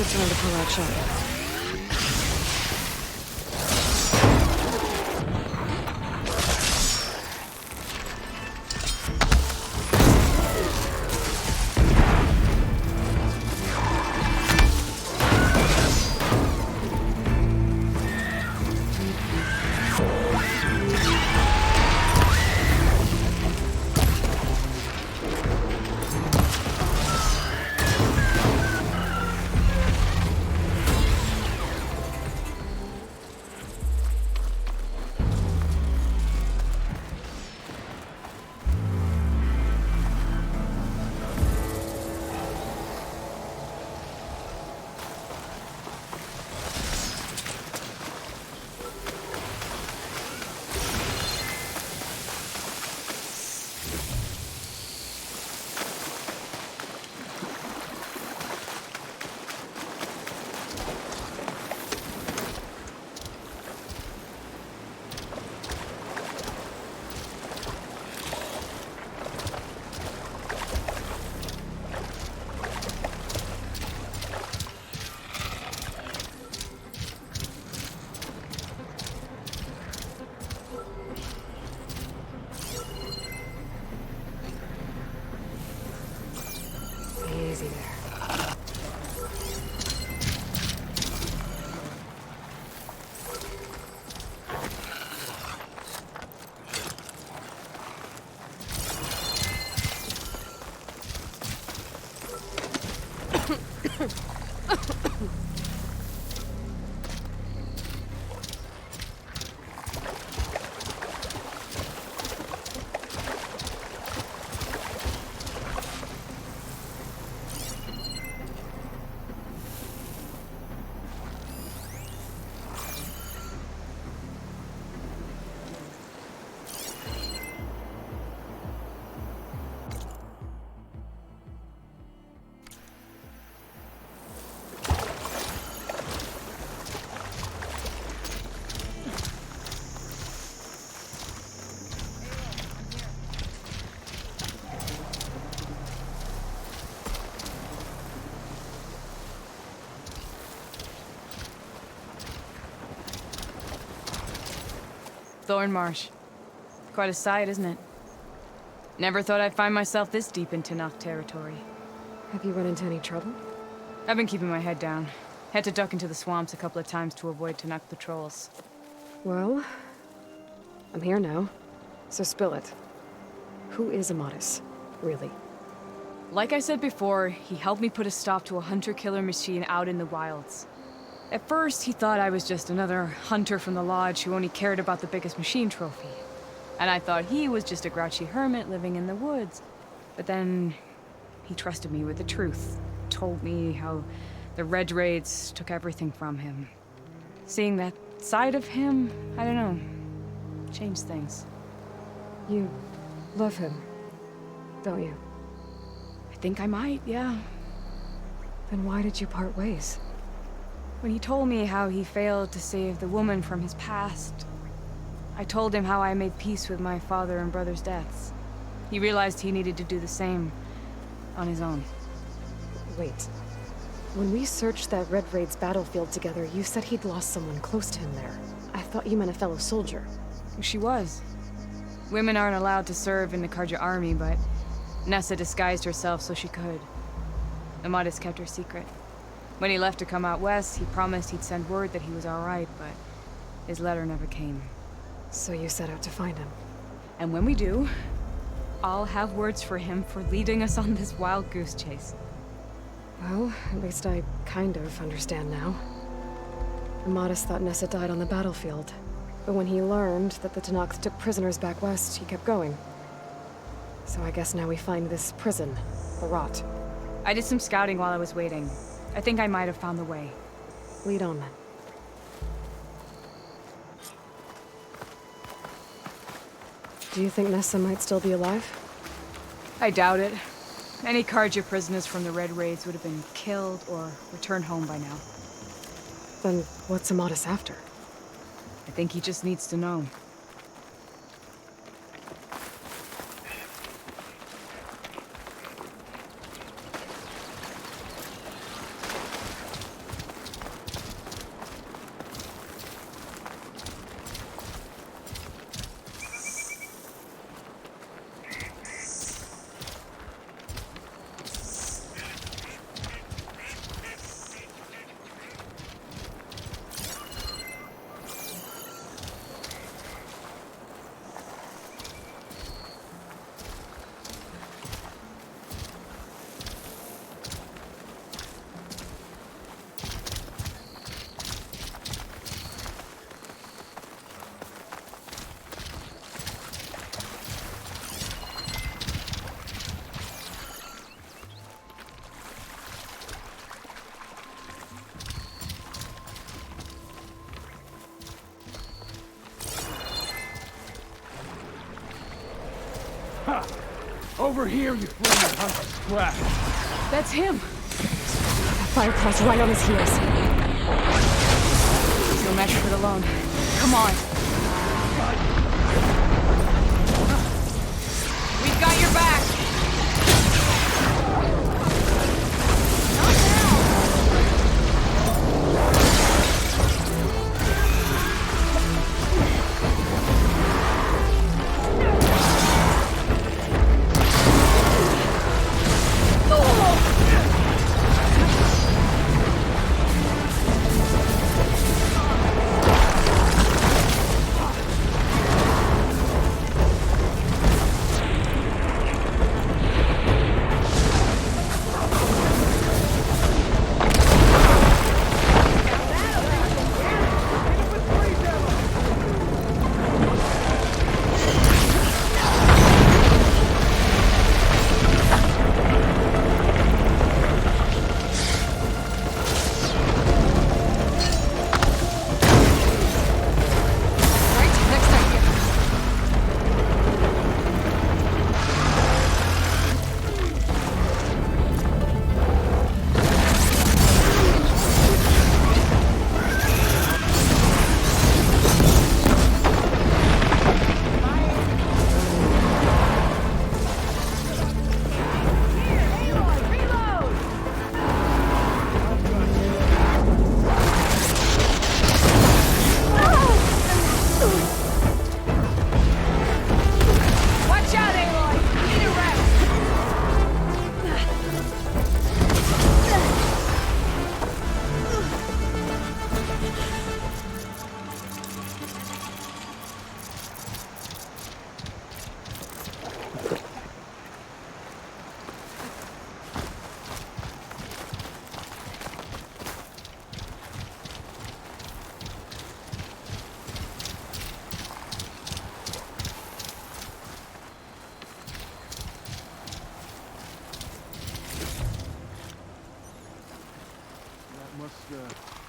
time to pull out shotgun. Easy there. Thorn Marsh. Quite a sight, isn't it? Never thought I'd find myself this deep in Talanah territory. Have you run into any trouble? I've been keeping my head down. Had to duck into the swamps a couple of times to avoid Talanah patrols. Well, I'm here now, so spill it. Who is Amadis, really? Like I said before, he helped me put a stop to a hunter-killer machine out in the wilds. At first, he thought I was just another hunter from the lodge who only cared about the biggest machine trophy. And I thought he was just a grouchy hermit living in the woods. But then, he trusted me with the truth. Told me how the Red Raids took everything from him. Seeing that side of him, I don't know, changed things. You love him, don't you? I think I might, yeah. Then why did you part ways? When he told me how he failed to save the woman from his past, I told him how I made peace with my father and brother's deaths. He realized he needed to do the same on his own. Wait. When we searched that Red Raid's battlefield together, you said he'd lost someone close to him there. I thought you meant a fellow soldier. She was. Women aren't allowed to serve in the Karja army, but Nessa disguised herself so she could. Amadis kept her secret. When he left to come out west, he promised he'd send word that he was all right, but his letter never came. So you set out to find him? And when we do, I'll have words for him for leading us on this wild goose chase. Well, at least I kind of understand now. Amadis thought Nessa died on the battlefield, but when he learned that the Talanah took prisoners back west, he kept going. So I guess now we find this prison, the Rot. I did some scouting while I was waiting. I think I might have found the way. Lead on then. Do you think Nessa might still be alive? I doubt it. Any Karja prisoners from the Red Raids would have been killed or returned home by now. Then what's Amadis after? I think he just needs to know. Over here, you flaming hunk of scrap! That's him! Firefly's right on his heels. He's no match for it alone. Come on. We've got your back!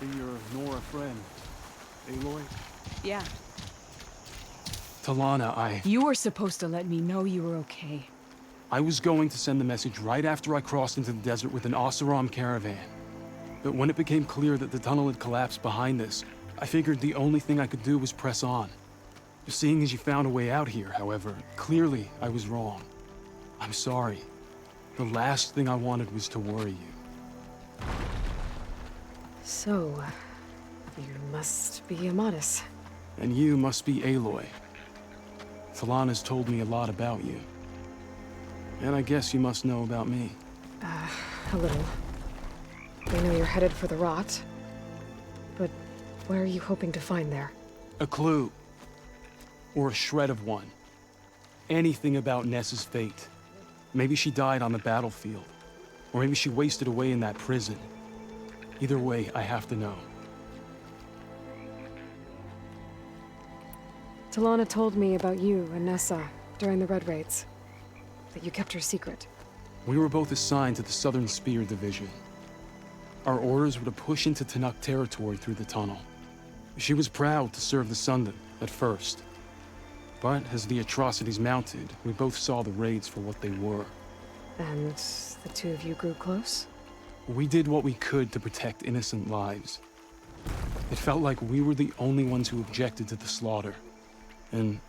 Be your Nora friend, Aloy? Yeah. Talanah, You were supposed to let me know you were okay. I was going to send the message right after I crossed into the desert with an Oseram caravan. But when it became clear that the tunnel had collapsed behind us, I figured the only thing I could do was press on. Seeing as you found a way out here, however, clearly I was wrong. I'm sorry. The last thing I wanted was to worry you. So, you must be Amadis. And you must be Aloy. Talanah's told me a lot about you. And I guess you must know about me. A little. I know you're headed for the rot. But what are you hoping to find there? A clue. Or a shred of one. Anything about Nessa's fate. Maybe she died on the battlefield. Or maybe she wasted away in that prison. Either way, I have to know. Talanah told me about you and Nessa during the Red Raids. That you kept her secret. We were both assigned to the Southern Spear Division. Our orders were to push into Tanakh territory through the tunnel. She was proud to serve the Sundom at first. But as the atrocities mounted, we both saw the raids for what they were. And the two of you grew close? We did what we could to protect innocent lives. It felt like we were the only ones who objected to the slaughter. And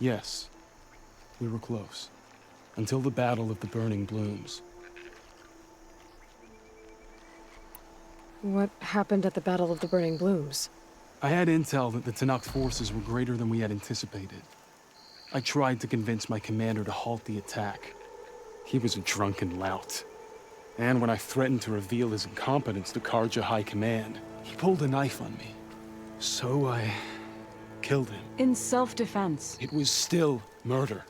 yes, we were close. Until the Battle of the Burning Blooms. What happened at the Battle of the Burning Blooms? I had intel that the Tanakh forces were greater than we had anticipated. I tried to convince my commander to halt the attack. He was a drunken lout. And when I threatened to reveal his incompetence to Karja High Command, he pulled a knife on me. So I killed him. In self-defense. It was still murder.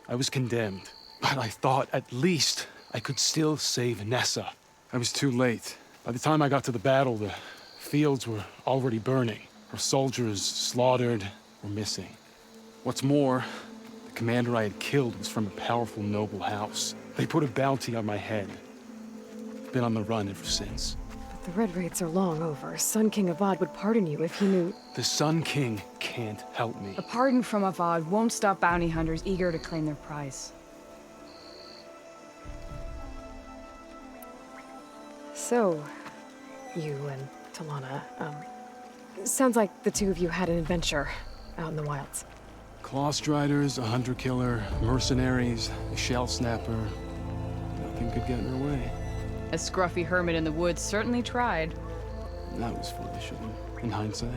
I was condemned. But I thought at least I could still save Nessa. I was too late. By the time I got to the battle, the fields were already burning. Our soldiers slaughtered or missing. What's more, the commander I had killed was from a powerful noble house. They put a bounty on my head. I've been on the run ever since. But the Red Raids are long over. Sun King Avad would pardon you if he knew... The Sun King can't can't help me. A pardon from Avad won't stop bounty hunters eager to claim their prize. So, you and Talanah, sounds like the two of you had an adventure out in the wilds. Claw striders, a hunter killer, mercenaries, a shell snapper. Nothing could get in her way. A scruffy hermit in the woods certainly tried. That was foolish of him, in hindsight.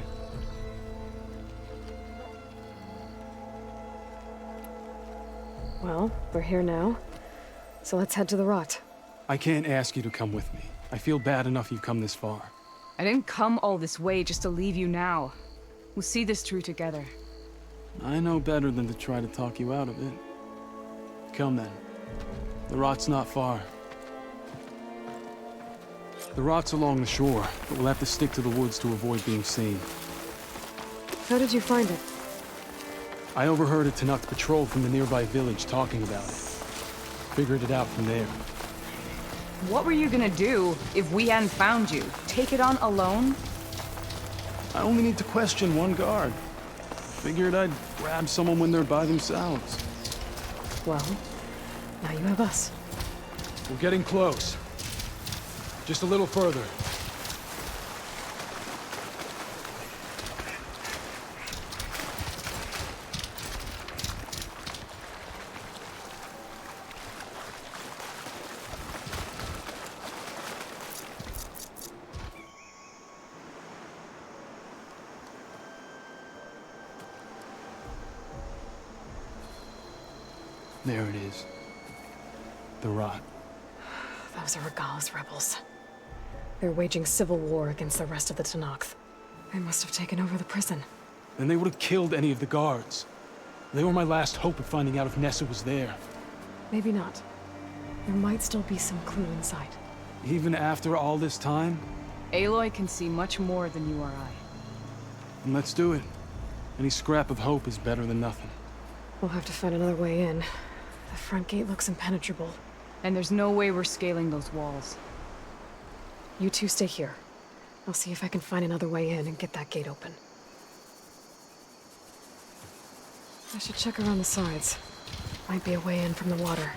Well, we're here now, so let's head to the rot. I can't ask you to come with me. I feel bad enough you've come this far. I didn't come all this way just to leave you now. We'll see this through together. I know better than to try to talk you out of it. Come then. The rot's not far. The rot's along the shore, but we'll have to stick to the woods to avoid being seen. How did you find it? I overheard a Talanah patrol from the nearby village talking about it. Figured it out from there. What were you gonna do if we hadn't found you? Take it on alone? I only need to question one guard. Figured I'd grab someone when they're by themselves. Well, now you have us. We're getting close. Just a little further. There it is. The rot. Those are Regal's rebels. They're waging civil war against the rest of the Talanah. They must have taken over the prison. Then they would have killed any of the guards. They were my last hope of finding out if Nessa was there. Maybe not. There might still be some clue inside. Even after all this time? Aloy can see much more than you or I. Then let's do it. Any scrap of hope is better than nothing. We'll have to find another way in. The front gate looks impenetrable. And there's no way we're scaling those walls. You two stay here. I'll see if I can find another way in and get that gate open. I should check around the sides. Might be a way in from the water.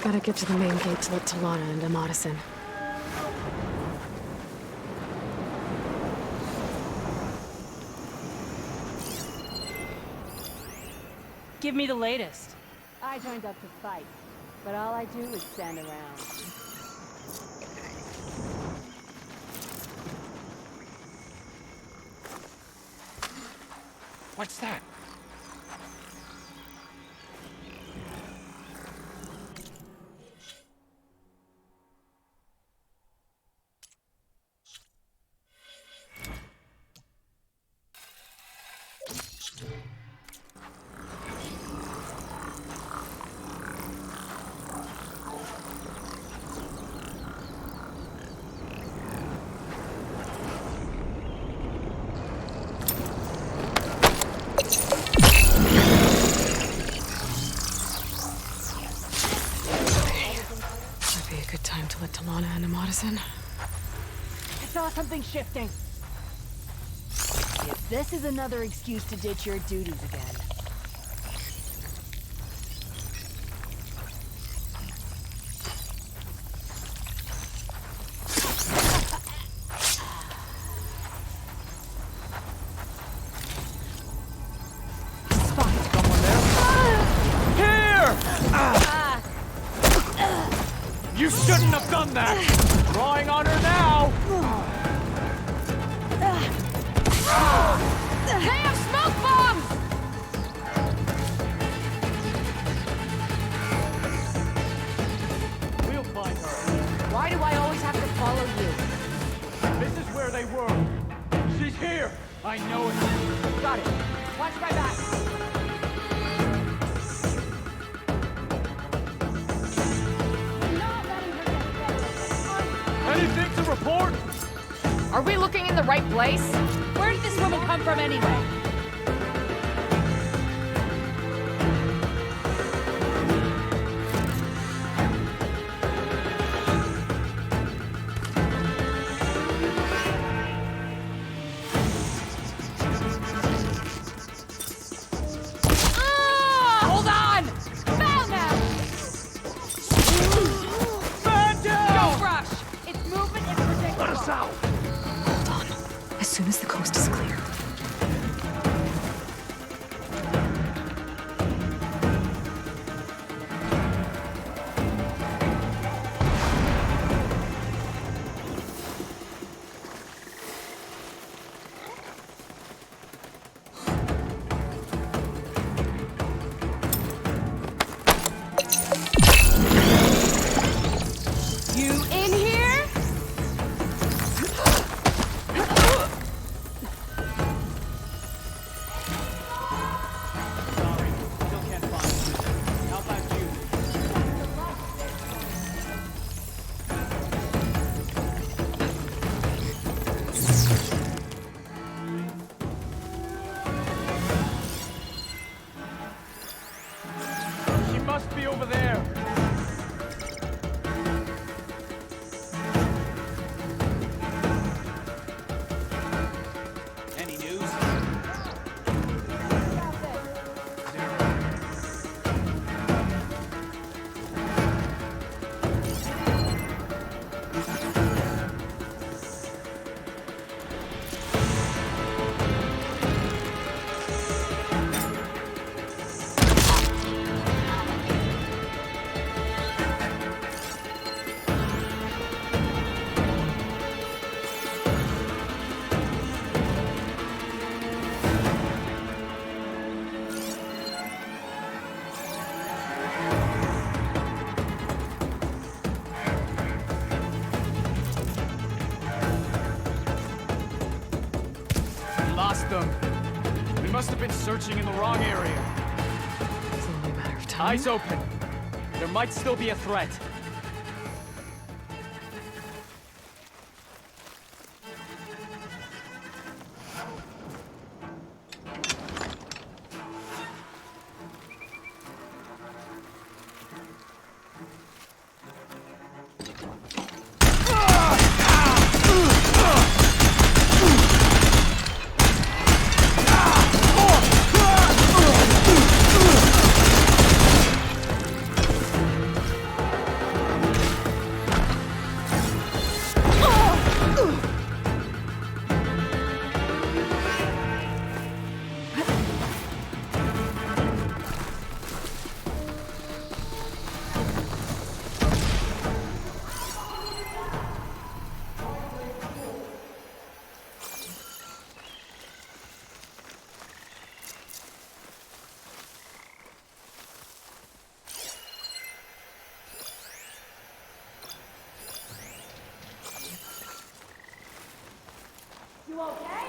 Gotta get to the main gate to let Talanah and Amadis in. Give me the latest. I joined up to fight, but all I do is stand around. What's that? Let Talanah and Amadis in. I saw something shifting. If this is another excuse to ditch your duties again. done that! Drawing on her now! They have smoke bombs! We'll find her. Why do I always have to follow you? This is where they were. She's here! I know it. Got it. Watch my back. Anything to report? Are we looking in the right place? Where did this woman come from anyway? Hold on! Foul now! Man down! Don't rush! Its movement is predictable. Let us out! Hold on. As soon as the coast is clear. You in here? Sorry, still can't find you. How about you? She must be over there. Any news? We lost them. We must have been searching in the wrong area. It's only a matter of time. Eyes open. There might still be a threat. You okay?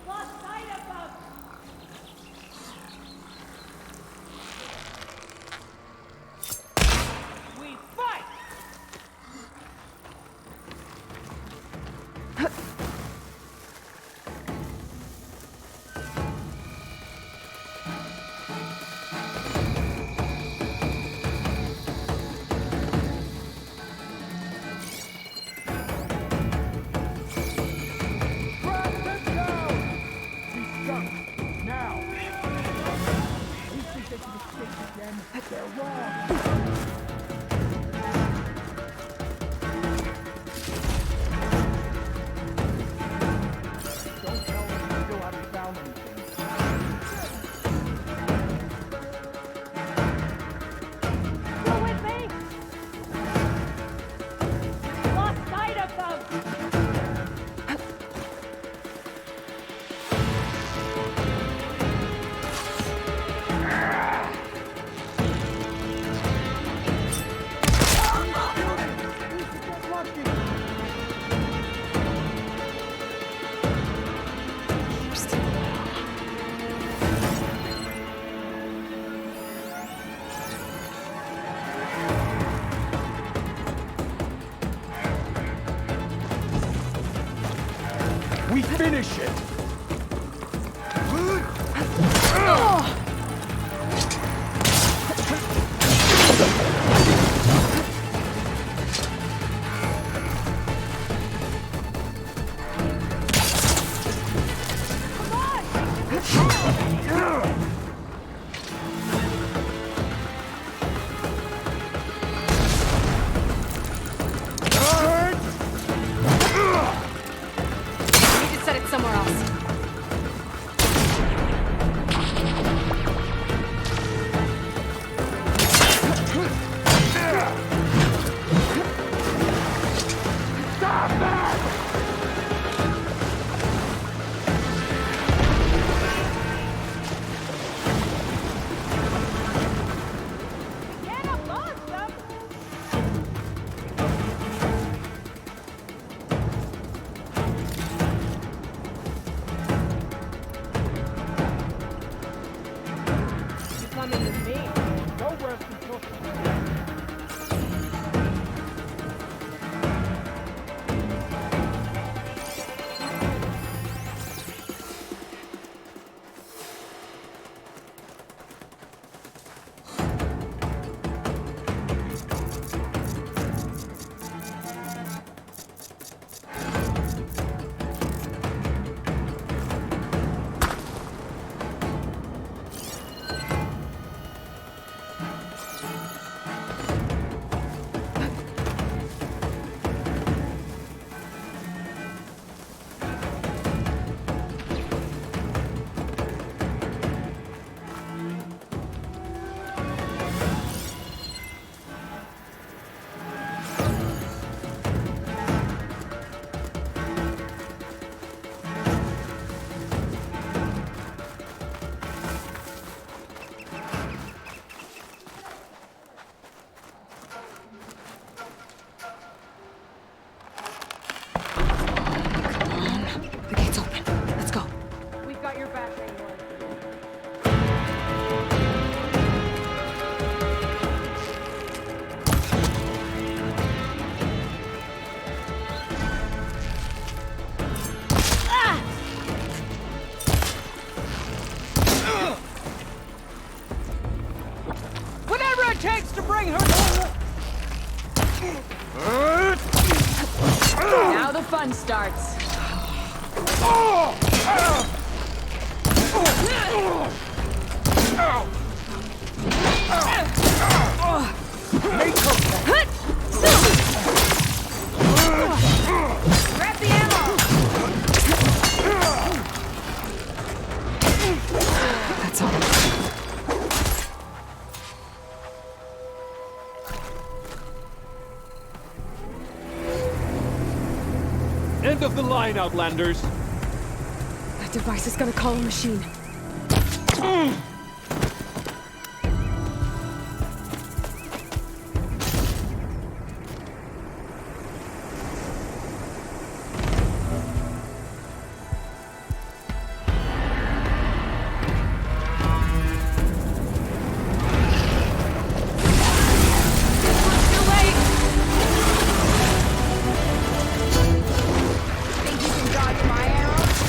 Lost sight of them! We fight! we finish it! We need to set it somewhere else. Coming with me. No rest until The gate's open. Let's go. we've got your back, Aloy. Whatever it takes to bring her home. Now the fun starts. Grab the ammo. That's all. End of the line, Outlanders! That device is gonna call a machine. Think you can dodge my arrows?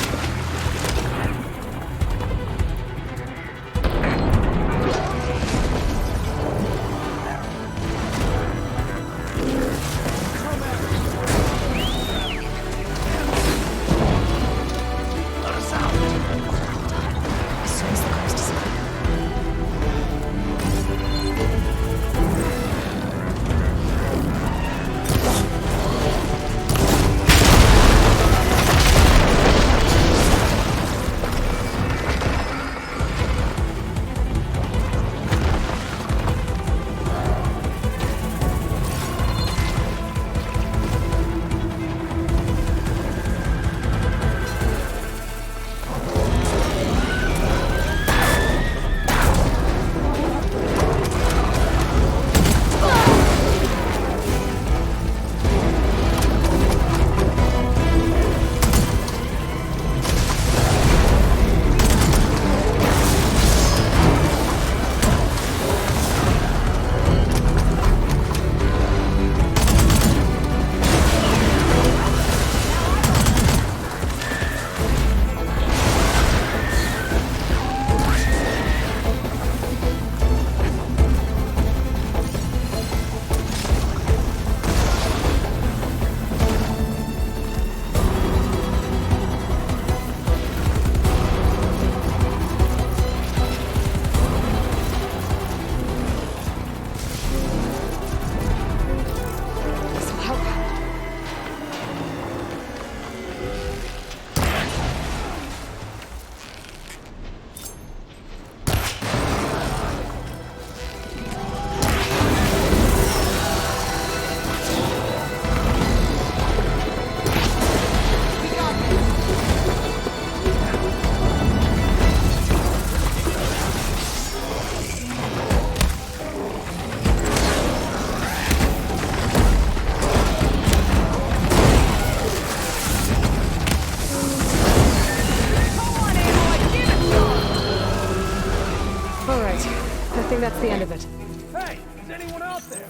think that's the end of it. Hey, is anyone out there?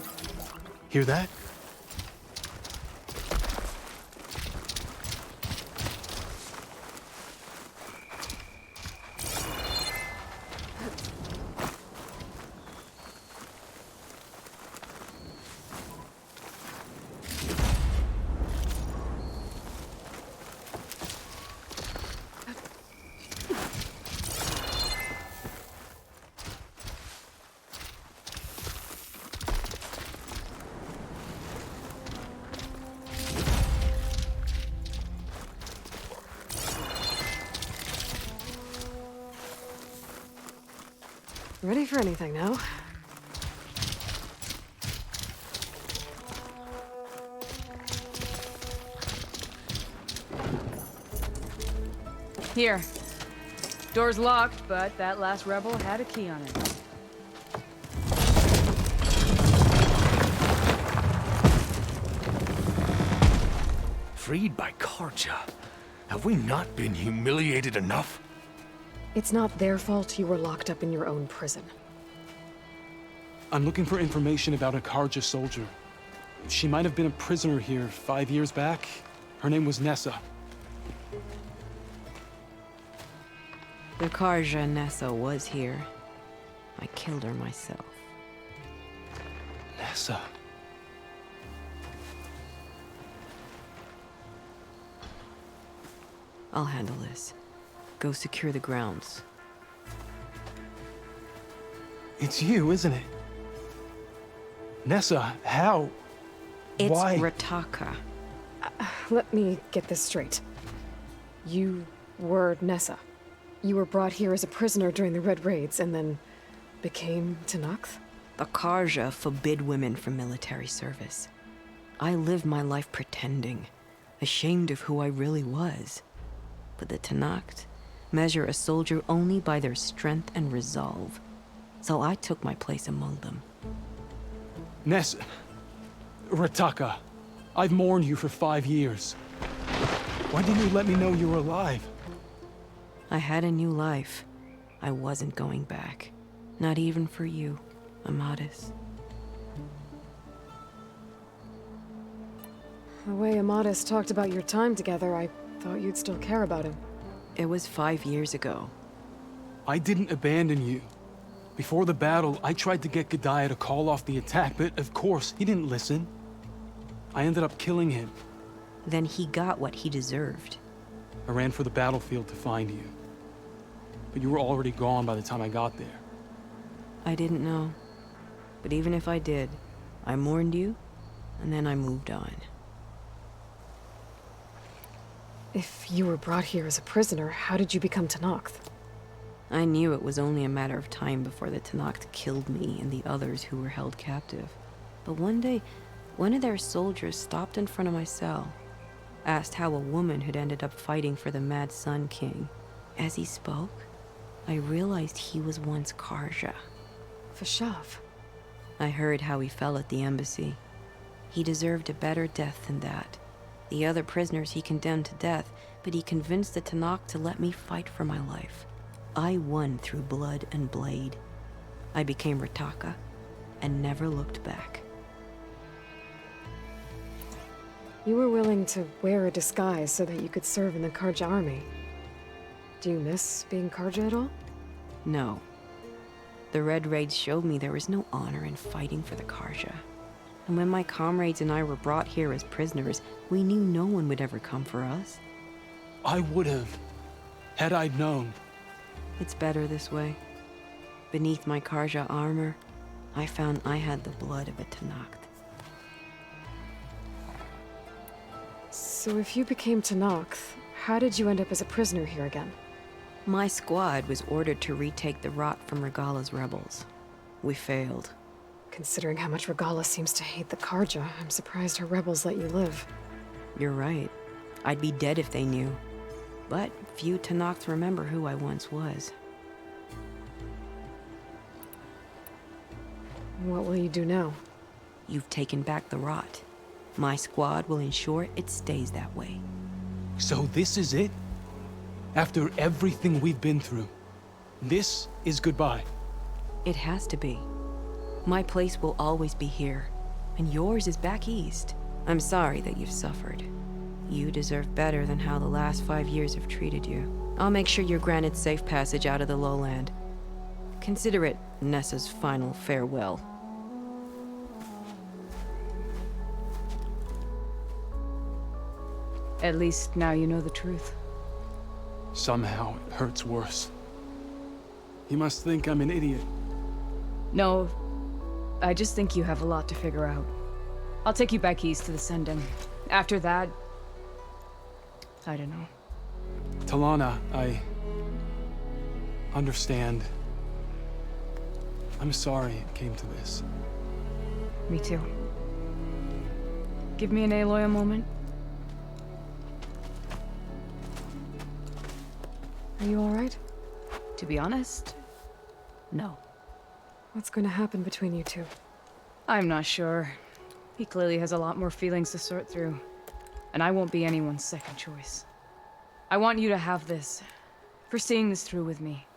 Hear that? Ready for anything now? Here. Door's locked, but that last rebel had a key on it. Freed by Karja. Have we not been humiliated enough? It's not their fault you were locked up in your own prison. I'm looking for information about a Karja soldier. She might have been a prisoner here 5 years back. Her name was Nessa. The Karja Nessa was here. I killed her myself. Nessa. I'll handle this. Go secure the grounds. It's you, isn't it? Nessa, how? It's Why? Rataka. Let me get this straight. You were Nessa. You were brought here as a prisoner during the Red Raids and then became Talanah? The Karja forbid women from military service. I lived my life pretending, ashamed of who I really was. But the Talanah measure a soldier only by their strength and resolve. So I took my place among them. Nessa. Rataka. I've mourned you for 5 years. Why didn't you let me know you were alive? I had a new life. I wasn't going back. Not even for you, Amadis. The way Amadis talked about your time together, I thought you'd still care about him. It was 5 years ago. I didn't abandon you. Before the battle, I tried to get Godiah to call off the attack, but of course, he didn't listen. I ended up killing him. Then he got what he deserved. I ran for the battlefield to find you. But you were already gone by the time I got there. I didn't know. But even if I did, I mourned you, and then I moved on. If you were brought here as a prisoner, how did you become Talanah? I knew it was only a matter of time before the Talanah killed me and the others who were held captive. But one day, one of their soldiers stopped in front of my cell, asked how a woman had ended up fighting for the Mad Sun King. As he spoke, I realized he was once Karja. Vashav. I heard how he fell at the embassy. He deserved a better death than that. The other prisoners he condemned to death, but he convinced the Talanah to let me fight for my life. I won through blood and blade. I became Rataka and never looked back. You were willing to wear a disguise so that you could serve in the Karja army. Do you miss being Karja at all? No. The Red Raids showed me there was no honor in fighting for the Karja. And when my comrades and I were brought here as prisoners, we knew no one would ever come for us. I would have, had I known. It's better this way. Beneath my Karja armor, I found I had the blood of a Talanah. So if you became Talanah, how did you end up as a prisoner here again? My squad was ordered to retake the Rot from Regala's rebels. We failed. Considering how much Regala seems to hate the Karja, I'm surprised her rebels let you live. You're right. I'd be dead if they knew. But few Talanahs remember who I once was. What will you do now? You've taken back the Rot. My squad will ensure it stays that way. So this is it? After everything we've been through, this is goodbye. It has to be. My place will always be here, and yours is back east. I'm sorry that you've suffered. You deserve better than how the last 5 years have treated you. I'll make sure you're granted safe passage out of the lowland. Consider it Nessa's final farewell. At least now you know the truth. Somehow it hurts worse. He must think I'm an idiot. No, I just think you have a lot to figure out. I'll take you back east to the Sending. After that, I don't know. Talanah, I understand. I'm sorry it came to this. Me too. Give me an Aloy a moment. Are you all right? To be honest, no. What's going to happen between you two? I'm not sure. He clearly has a lot more feelings to sort through. And I won't be anyone's second choice. I want you to have this, for seeing this through with me.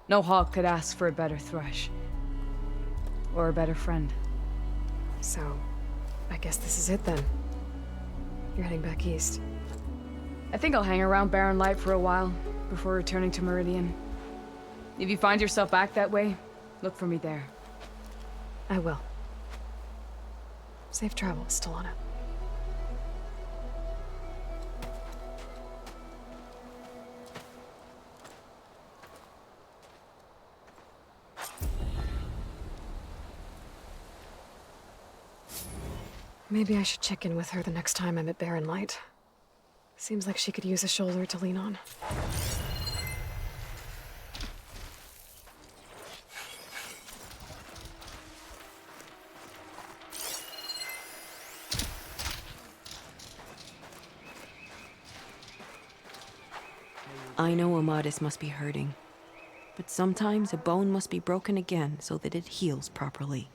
No hawk could ask for a better thrush. Or a better friend. So, I guess this is it then. You're heading back east. I think I'll hang around Barren Light for a while, before returning to Meridian. If you find yourself back that way, look for me there. I will. Safe travels, Talanah. Maybe I should check in with her the next time I'm at Barren Light. Seems like she could use a shoulder to lean on. I know Amadis must be hurting, but sometimes a bone must be broken again so that it heals properly.